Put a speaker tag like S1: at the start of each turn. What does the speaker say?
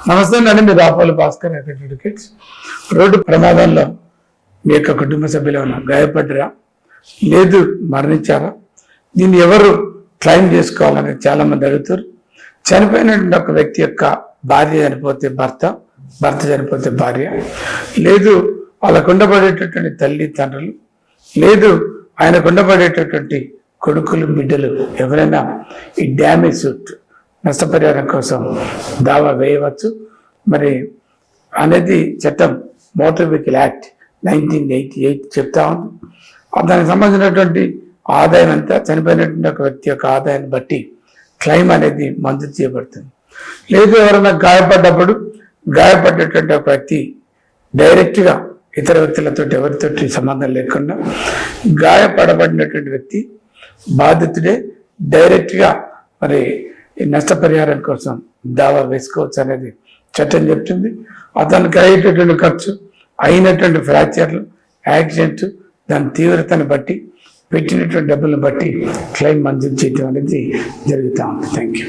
S1: నమస్తే అండి, మీరు రాపోలు భాస్కర్ అడ్వకేట్స్. రోడ్డు ప్రమాదంలో మీ యొక్క కుటుంబ సభ్యులు ఏమైనా గాయపడ్డరా, లేదు మరణించారా, దీన్ని ఎవరు క్లెయిమ్ చేసుకోవాలని చాలా మంది అడుగుతారు. చనిపోయినటువంటి ఒక వ్యక్తి యొక్క భార్య చనిపోతే భర్త, భర్త చనిపోతే భార్య, లేదు వాళ్ళకు ఉండబడేటటువంటి తల్లి తండ్రులు, లేదు ఆయనకు ఉండబడేటటువంటి కొడుకులు బిడ్డలు ఎవరైనా ఈ డ్యామేజ్ సూట్ నష్టపరిహారం కోసం దావా వేయవచ్చు. మరి అనేది చట్టం మోటార్ వెహికల్ యాక్ట్ 1988 చెప్తా ఉంది. దానికి సంబంధించినటువంటి ఆదాయం అంతా చనిపోయినటువంటి ఒక వ్యక్తి యొక్క ఆదాయాన్ని బట్టి క్లెయిమ్ అనేది మంజూరు చేయబడుతుంది. లేదు ఎవరైనా గాయపడ్డప్పుడు గాయపడ్డటువంటి ఒక వ్యక్తి డైరెక్ట్గా ఇతర వ్యక్తులతో ఎవరితోటి సంబంధం లేకుండా గాయపడబడినటువంటి వ్యక్తి బాధితుడే డైరెక్ట్గా మరి ఈ నష్టపరిహారం కోసం దావా వేసుకోవచ్చు అనేది చట్టం చెప్తుంది. అతనికి అయ్యేటటువంటి ఖర్చు, అయినటువంటి ఫ్రాక్చర్లు, యాక్సిడెంట్, దాని తీవ్రతను బట్టి, పెట్టినటువంటి డబ్బులను బట్టి క్లెయిమ్ మంజూరు చేయడం అనేది జరుగుతూ ఉంది. Thank you.